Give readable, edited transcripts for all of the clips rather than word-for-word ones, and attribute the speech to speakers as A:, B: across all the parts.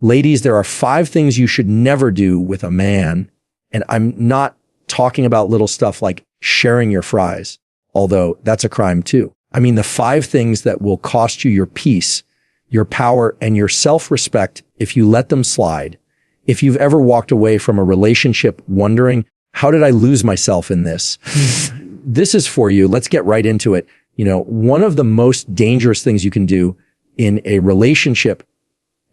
A: Ladies, there are 5 things you should never do with a man. And I'm not talking about little stuff like sharing your fries, although that's a crime too. I mean, the 5 things that will cost you your peace, your power, and your self-respect if you let them slide. If you've ever walked away from a relationship wondering, how did I lose myself in this? This is for you. Let's get right into it. You know, one of the most dangerous things you can do in a relationship,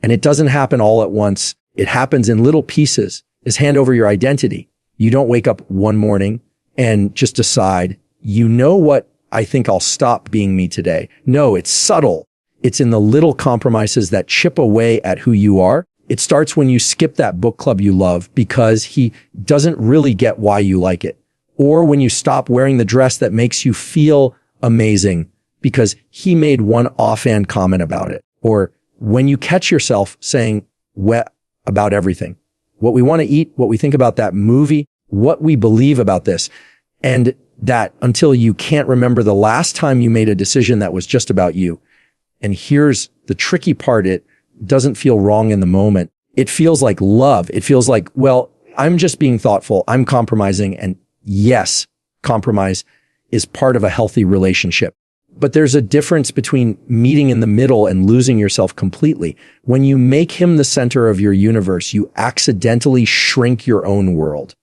A: and it doesn't happen all at once, it happens in little pieces, is hand over your identity. You don't wake up one morning and just decide, you know what, I think I'll stop being me today. No, it's subtle. It's in the little compromises that chip away at who you are. It starts when you skip that book club you love because he doesn't really get why you like it. Or when you stop wearing the dress that makes you feel amazing because he made one offhand comment about it. Or when you catch yourself saying about everything, what we want to eat, what we think about that movie, what we believe about this, and that until you can't remember the last time you made a decision that was just about you. And here's the tricky part. It doesn't feel wrong in the moment. It feels like love. It feels like, well, I'm just being thoughtful. I'm compromising. And yes, compromise is part of a healthy relationship. But there's a difference between meeting in the middle and losing yourself completely. When you make him the center of your universe, you accidentally shrink your own world.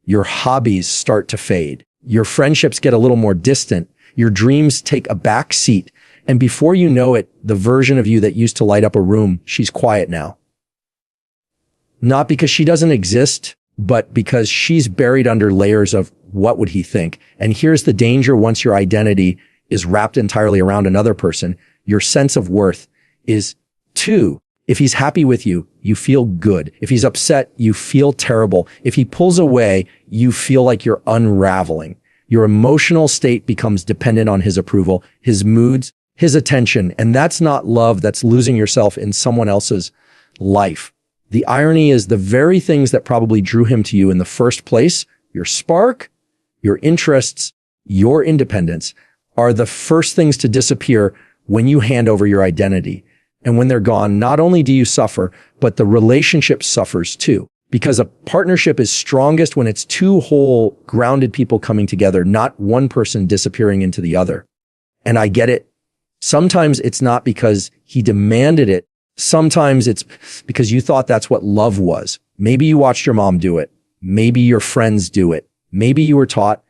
A: Your hobbies start to fade. Your friendships get a little more distant. Your dreams take a back seat. And before you know it, the version of you that used to light up a room, she's quiet now. Not because she doesn't exist, but because she's buried under layers of what would he think? And here's the danger once your identity is wrapped entirely around another person, your sense of worth is 2. If he's happy with you, you feel good. If he's upset, you feel terrible. If he pulls away, you feel like you're unraveling. Your emotional state becomes dependent on his approval, his moods, his attention. And that's not love. That's losing yourself in someone else's life. The irony is the very things that probably drew him to you in the first place, your spark, your interests, your independence, are the first things to disappear when you hand over your identity. And when they're gone, not only do you suffer, but the relationship suffers too. Because a partnership is strongest when it's 2 whole, grounded people coming together, not one person disappearing into the other. And I get it. Sometimes it's not because he demanded it. Sometimes it's because you thought that's what love was. Maybe you watched your mom do it. Maybe your friends do it. Maybe you were taught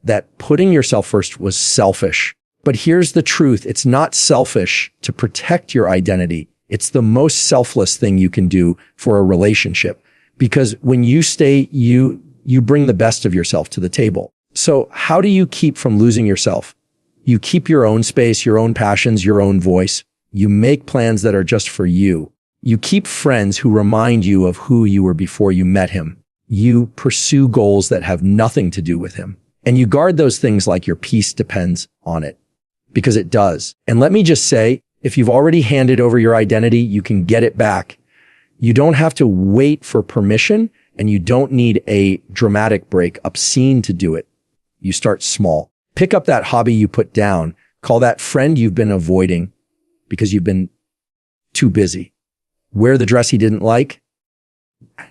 A: that putting yourself first was selfish. But here's the truth. It's not selfish to protect your identity. It's the most selfless thing you can do for a relationship. Because when you stay, you bring the best of yourself to the table. So how do you keep from losing yourself? You keep your own space, your own passions, your own voice. You make plans that are just for you. You keep friends who remind you of who you were before you met him. You pursue goals that have nothing to do with him. And you guard those things like your peace depends on it. Because it does. And let me just say, if you've already handed over your identity, you can get it back. You don't have to wait for permission, and you don't need a dramatic break, obscene to do it. You start small. Pick up that hobby you put down. Call that friend you've been avoiding because you've been too busy. Wear the dress he didn't like,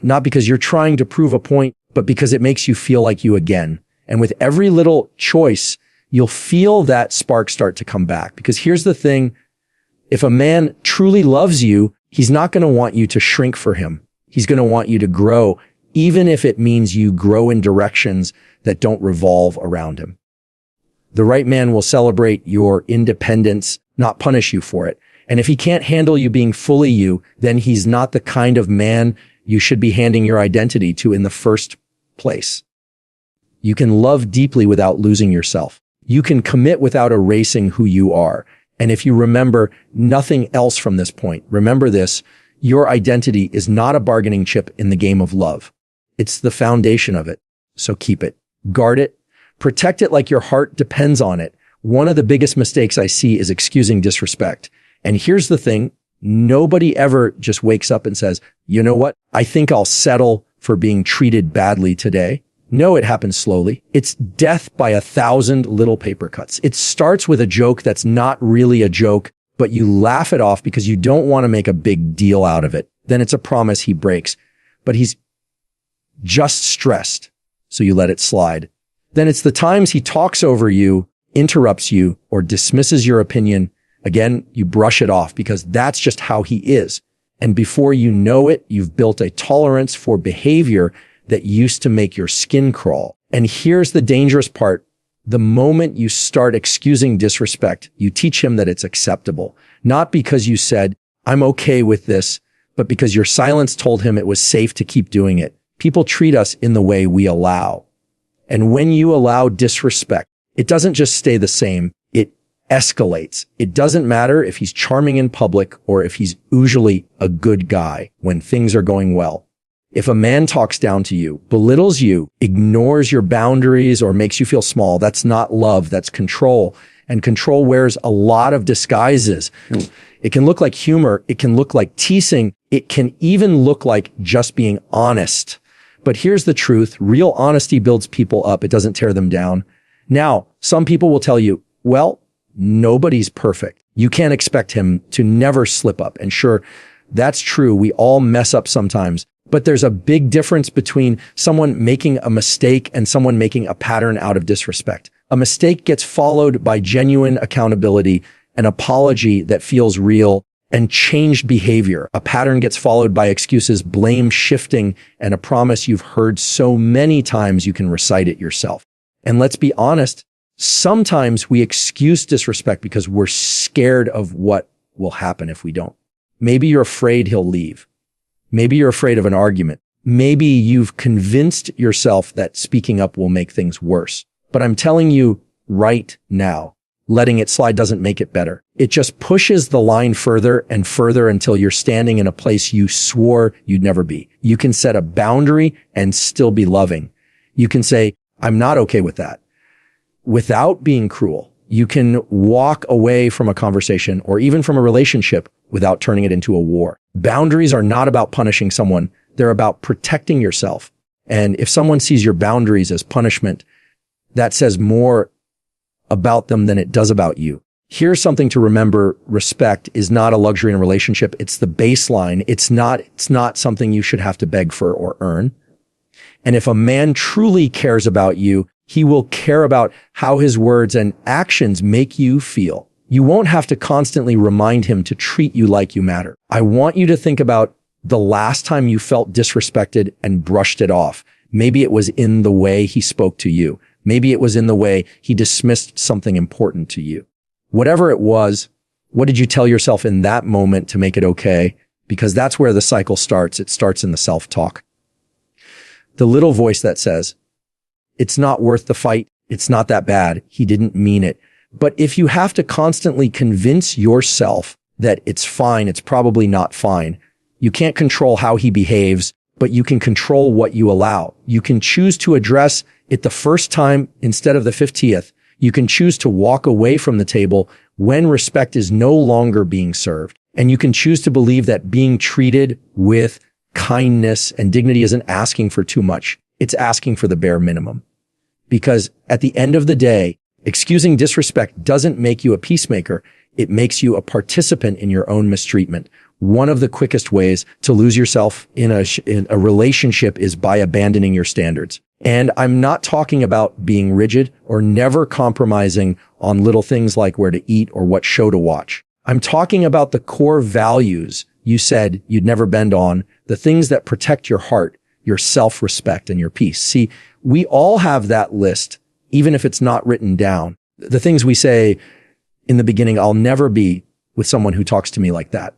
A: not because you're trying to prove a point, but because it makes you feel like you again. And with every little choice, you'll feel that spark start to come back. Because here's the thing. If a man truly loves you, he's not going to want you to shrink for him. He's going to want you to grow, even if it means you grow in directions that don't revolve around him. The right man will celebrate your independence, not punish you for it. And if he can't handle you being fully you, then he's not the kind of man you should be handing your identity to in the first place. You can love deeply without losing yourself. You can commit without erasing who you are. And if you remember nothing else from this point, remember this, your identity is not a bargaining chip in the game of love. It's the foundation of it. So keep it, guard it, protect it like your heart depends on it. One of the biggest mistakes I see is excusing disrespect. And here's the thing, nobody ever just wakes up and says, you know what? I think I'll settle for being treated badly today. No, it happens slowly. It's death by 1,000 little paper cuts. It starts with a joke that's not really a joke, but you laugh it off because you don't want to make a big deal out of it. then it's a promise he breaks. But he's just stressed, so you let it slide. Then it's the times he talks over you, interrupts you, or dismisses your opinion. Again, you brush it off because that's just how he is. And before you know it, you've built a tolerance for behavior that used to make your skin crawl. And here's the dangerous part. The moment you start excusing disrespect, you teach him that it's acceptable. Not because you said, I'm okay with this, but because your silence told him it was safe to keep doing it. People treat us in the way we allow. And when you allow disrespect, it doesn't just stay the same. It escalates. It doesn't matter if he's charming in public or if he's usually a good guy when things are going well. If a man talks down to you, belittles you, ignores your boundaries, or makes you feel small, that's not love, that's control. And control wears a lot of disguises. It can look like humor. It can look like teasing. It can even look like just being honest. But here's the truth. Real honesty builds people up. It doesn't tear them down. Now, some people will tell you, well, nobody's perfect. You can't expect him to never slip up. And sure, that's true. We all mess up sometimes. But there's a big difference between someone making a mistake and someone making a pattern out of disrespect. A mistake gets followed by genuine accountability, an apology that feels real, and changed behavior. A pattern gets followed by excuses, blame shifting, and a promise you've heard so many times you can recite it yourself. And let's be honest, sometimes we excuse disrespect because we're scared of what will happen if we don't. Maybe you're afraid he'll leave. Maybe you're afraid of an argument. Maybe you've convinced yourself that speaking up will make things worse. But I'm telling you right now, letting it slide doesn't make it better. It just pushes the line further and further until you're standing in a place you swore you'd never be. You can set a boundary and still be loving. You can say, I'm not okay with that, without being cruel. You can walk away from a conversation or even from a relationship without turning it into a war. Boundaries are not about punishing someone. They're about protecting yourself. And if someone sees your boundaries as punishment, that says more about them than it does about you. Here's something to remember. Respect is not a luxury in a relationship. It's the baseline. It's not something you should have to beg for or earn. And if a man truly cares about you, he will care about how his words and actions make you feel. You won't have to constantly remind him to treat you like you matter. I want you to think about the last time you felt disrespected and brushed it off. Maybe it was in the way he spoke to you. Maybe it was in the way he dismissed something important to you. Whatever it was, what did you tell yourself in that moment to make it okay? Because that's where the cycle starts. It starts in the self-talk. The little voice that says, it's not worth the fight. It's not that bad. He didn't mean it. But if you have to constantly convince yourself that it's fine, it's probably not fine. You can't control how he behaves, but you can control what you allow. You can choose to address it the first time instead of the 50th. You can choose to walk away from the table when respect is no longer being served. And you can choose to believe that being treated with kindness and dignity isn't asking for too much. It's asking for the bare minimum. Because at the end of the day, excusing disrespect doesn't make you a peacemaker. It makes you a participant in your own mistreatment. One of the quickest ways to lose yourself in a relationship is by abandoning your standards. And I'm not talking about being rigid or never compromising on little things like where to eat or what show to watch. I'm talking about the core values you said you'd never bend on, the things that protect your heart, your self-respect, and your peace. See, we all have that list, even if it's not written down. The things we say in the beginning, I'll never be with someone who talks to me like that.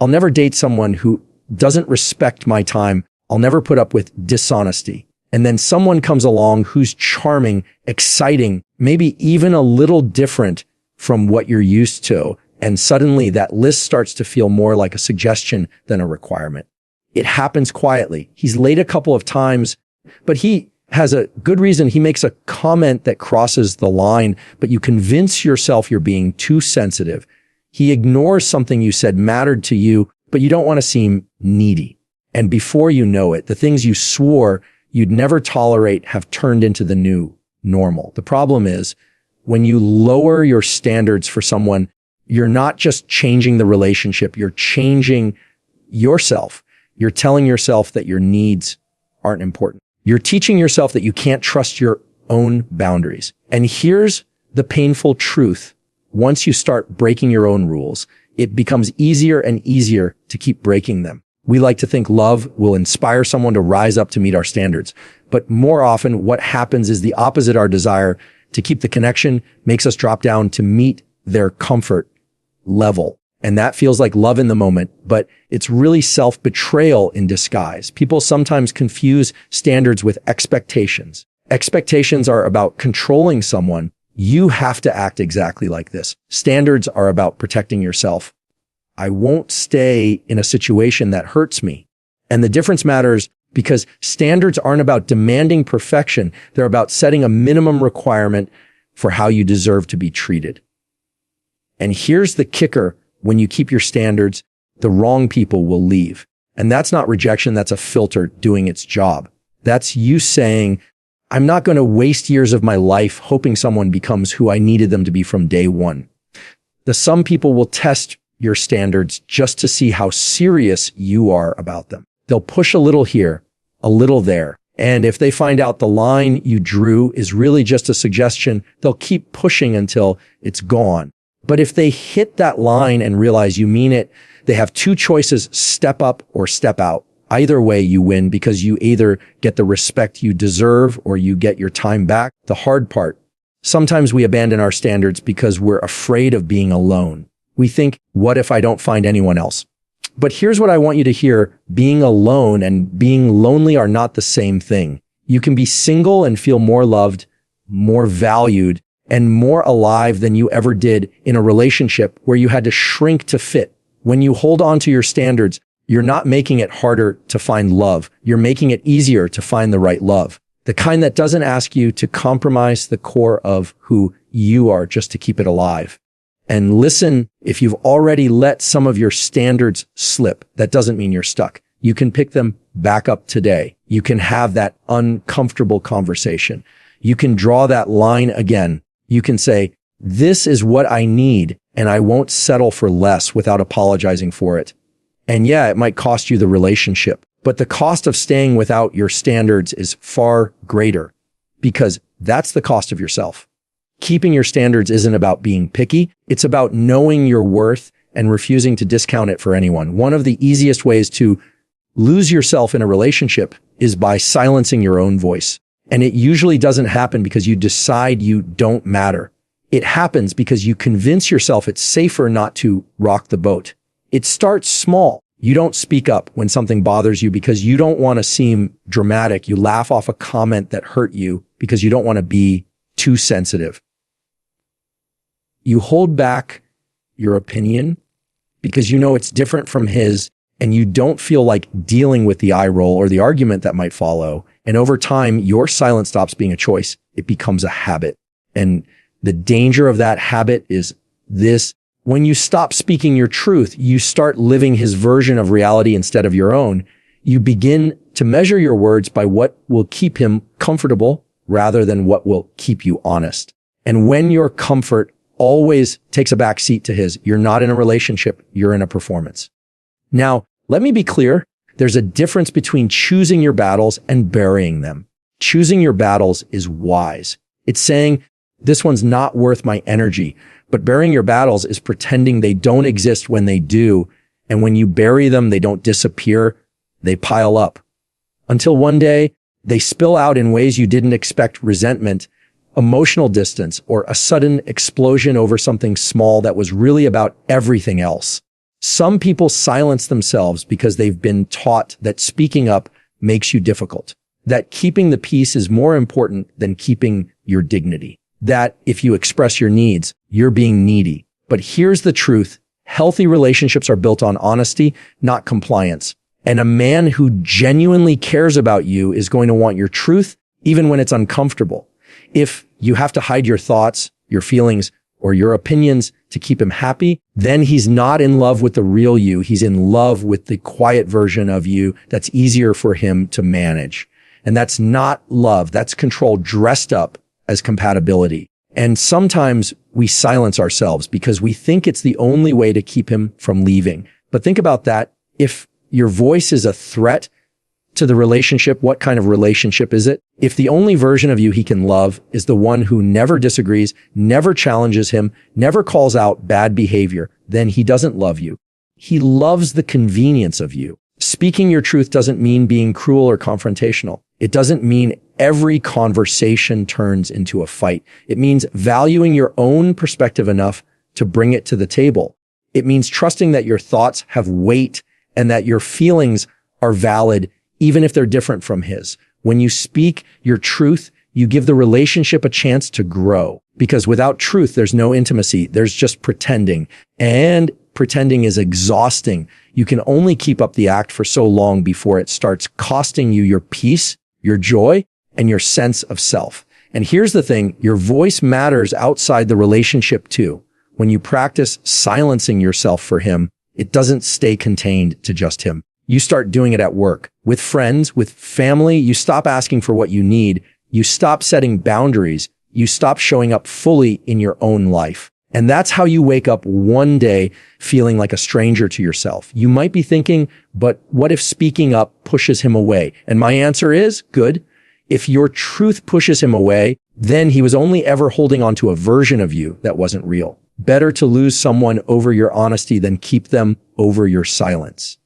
A: I'll never date someone who doesn't respect my time. I'll never put up with dishonesty. And then someone comes along who's charming, exciting, maybe even a little different from what you're used to. And suddenly that list starts to feel more like a suggestion than a requirement. It happens quietly. He's late a couple of times, but he has a good reason. He makes a comment that crosses the line, but you convince yourself you're being too sensitive. He ignores something you said mattered to you, but you don't want to seem needy. And before you know it, the things you swore you'd never tolerate have turned into the new normal. The problem is when you lower your standards for someone, you're not just changing the relationship, you're changing yourself. You're telling yourself that your needs aren't important. You're teaching yourself that you can't trust your own boundaries. And here's the painful truth. Once you start breaking your own rules, it becomes easier and easier to keep breaking them. We like to think love will inspire someone to rise up to meet our standards. But more often, what happens is the opposite. Our desire to keep the connection makes us drop down to meet their comfort level. And that feels like love in the moment, but it's really self-betrayal in disguise. People sometimes confuse standards with expectations. Expectations are about controlling someone. You have to act exactly like this. Standards are about protecting yourself. I won't stay in a situation that hurts me. And the difference matters because standards aren't about demanding perfection. They're about setting a minimum requirement for how you deserve to be treated. And here's the kicker. When you keep your standards, the wrong people will leave. And that's not rejection. That's a filter doing its job. That's you saying, I'm not going to waste years of my life hoping someone becomes who I needed them to be from day one. Some people will test your standards just to see how serious you are about them. They'll push a little here, a little there. And if they find out the line you drew is really just a suggestion, they'll keep pushing until it's gone. But if they hit that line and realize you mean it, they have two choices: step up or step out. Either way, you win because you either get the respect you deserve or you get your time back. The hard part, sometimes we abandon our standards because we're afraid of being alone. We think, what if I don't find anyone else? But here's what I want you to hear. Being alone and being lonely are not the same thing. You can be single and feel more loved, more valued, and more alive than you ever did in a relationship where you had to shrink to fit. When you hold on to your standards, you're not making it harder to find love. You're making it easier to find the right love. The kind that doesn't ask you to compromise the core of who you are just to keep it alive. And listen, if you've already let some of your standards slip, that doesn't mean you're stuck. You can pick them back up today. You can have that uncomfortable conversation. You can draw that line again. You can say, this is what I need, and I won't settle for less without apologizing for it. And yeah, it might cost you the relationship, but the cost of staying without your standards is far greater because that's the cost of yourself. Keeping your standards isn't about being picky. It's about knowing your worth and refusing to discount it for anyone. One of the easiest ways to lose yourself in a relationship is by silencing your own voice. And it usually doesn't happen because you decide you don't matter. It happens because you convince yourself it's safer not to rock the boat. It starts small. You don't speak up when something bothers you because you don't want to seem dramatic. You laugh off a comment that hurt you because you don't want to be too sensitive. You hold back your opinion because you know it's different from his and you don't feel like dealing with the eye roll or the argument that might follow. And over time, your silence stops being a choice. It becomes a habit. And the danger of that habit is this. When you stop speaking your truth, you start living his version of reality instead of your own. You begin to measure your words by what will keep him comfortable rather than what will keep you honest. And when your comfort always takes a back seat to his, you're not in a relationship, you're in a performance. Now, let me be clear. There's a difference between choosing your battles and burying them. Choosing your battles is wise. It's saying, this one's not worth my energy. But burying your battles is pretending they don't exist when they do. And when you bury them, they don't disappear. They pile up until one day they spill out in ways you didn't expect: resentment, emotional distance, or a sudden explosion over something small that was really about everything else. Some people silence themselves because they've been taught that speaking up makes you difficult, that keeping the peace is more important than keeping your dignity, that if you express your needs, you're being needy. But here's the truth. Healthy relationships are built on honesty, not compliance. And a man who genuinely cares about you is going to want your truth, even when it's uncomfortable. If you have to hide your thoughts, your feelings, or your opinions to keep him happy, then he's not in love with the real you. He's in love with the quiet version of you that's easier for him to manage. And that's not love. That's control dressed up as compatibility. And sometimes we silence ourselves because we think it's the only way to keep him from leaving. But think about that. If your voice is a threat to the relationship, what kind of relationship is it? If the only version of you he can love is the one who never disagrees, never challenges him, never calls out bad behavior, then he doesn't love you. He loves the convenience of you. Speaking your truth doesn't mean being cruel or confrontational. It doesn't mean every conversation turns into a fight. It means valuing your own perspective enough to bring it to the table. It means trusting that your thoughts have weight and that your feelings are valid, even if they're different from his. When you speak your truth, you give the relationship a chance to grow. Because without truth, there's no intimacy. There's just pretending. And pretending is exhausting. You can only keep up the act for so long before it starts costing you your peace, your joy, and your sense of self. And here's the thing, your voice matters outside the relationship too. When you practice silencing yourself for him, it doesn't stay contained to just him. You start doing it at work, with friends, with family. You stop asking for what you need. You stop setting boundaries. You stop showing up fully in your own life. And that's how you wake up one day feeling like a stranger to yourself. You might be thinking, but what if speaking up pushes him away? And my answer is, good. If your truth pushes him away, then he was only ever holding on to a version of you that wasn't real. Better to lose someone over your honesty than keep them over your silence.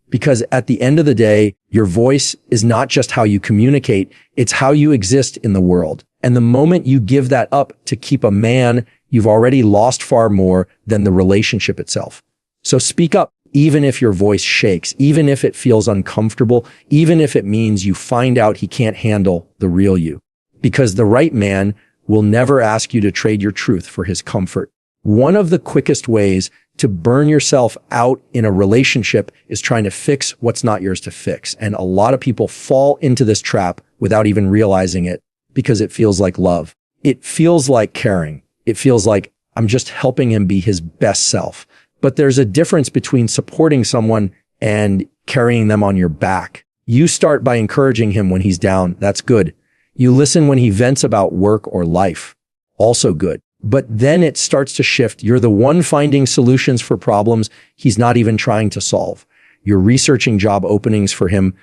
A: Because at the end of the day, your voice is not just how you communicate, it's how you exist in the world. And the moment you give that up to keep a man, you've already lost far more than the relationship itself. So speak up, even if your voice shakes, even if it feels uncomfortable, even if it means you find out he can't handle the real you. Because the right man will never ask you to trade your truth for his comfort. One of the quickest ways to burn yourself out in a relationship is trying to fix what's not yours to fix. And a lot of people fall into this trap without even realizing it because it feels like love. It feels like caring. It feels like I'm just helping him be his best self. But there's a difference between supporting someone and carrying them on your back. You start by encouraging him when he's down. That's good. You listen when he vents about work or life. Also good. But then it starts to shift. You're the one finding solutions for problems he's not even trying to solve. You're researching job openings for him,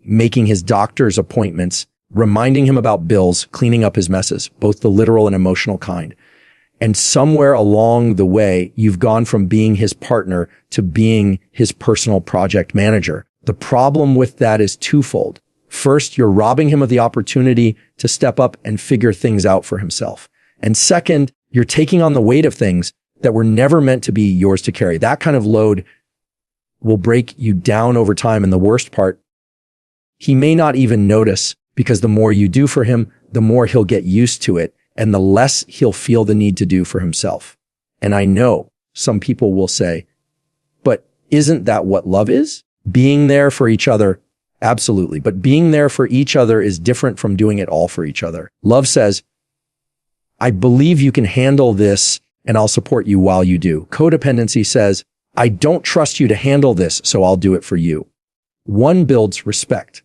A: making his doctor's appointments, reminding him about bills, cleaning up his messes, both the literal and emotional kind. And somewhere along the way, you've gone from being his partner to being his personal project manager. The problem with that is twofold. First, you're robbing him of the opportunity to step up and figure things out for himself. And second, you're taking on the weight of things that were never meant to be yours to carry. That kind of load will break you down over time. And the worst part, he may not even notice, because the more you do for him, the more he'll get used to it and the less he'll feel the need to do for himself. And I know some people will say, but isn't that what love is? Being there for each other. Absolutely. But being there for each other is different from doing it all for each other. Love says, I believe you can handle this and I'll support you while you do. Codependency says, I don't trust you to handle this, so I'll do it for you. One builds respect.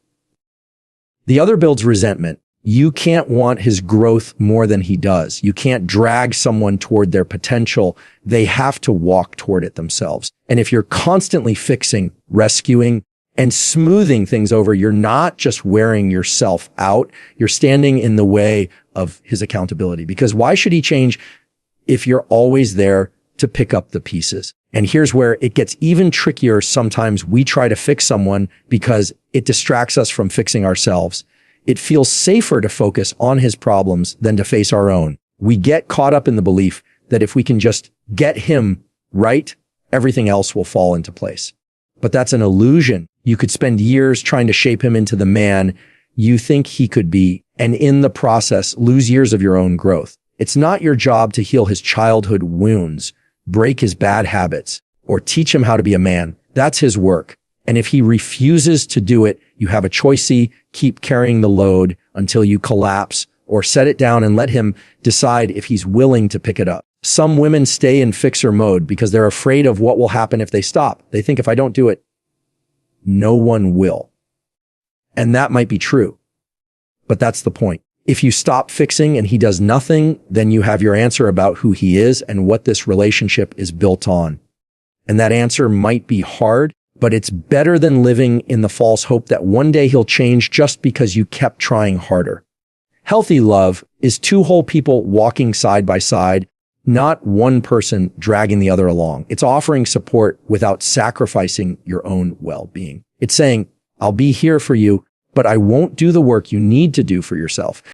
A: The other builds resentment. You can't want his growth more than he does. You can't drag someone toward their potential. They have to walk toward it themselves. And if you're constantly fixing, rescuing, and smoothing things over, you're not just wearing yourself out. You're standing in the way of his accountability. Because why should he change if you're always there to pick up the pieces? And here's where it gets even trickier. Sometimes we try to fix someone because it distracts us from fixing ourselves. It feels safer to focus on his problems than to face our own. We get caught up in the belief that if we can just get him right, everything else will fall into place. But that's an illusion. You could spend years trying to shape him into the man you think he could be, and in the process, lose years of your own growth. It's not your job to heal his childhood wounds, break his bad habits, or teach him how to be a man. That's his work. And if he refuses to do it, you have a choice: keep carrying the load until you collapse, or set it down and let him decide if he's willing to pick it up. Some women stay in fixer mode because they're afraid of what will happen if they stop. They think, if I don't do it, no one will. And that might be true. But that's the point. If you stop fixing and he does nothing, then you have your answer about who he is and what this relationship is built on. And that answer might be hard, but it's better than living in the false hope that one day he'll change just because you kept trying harder. Healthy love is two whole people walking side by side, not one person dragging the other along. It's offering support without sacrificing your own well-being. It's saying, I'll be here for you, but I won't do the work you need to do for yourself.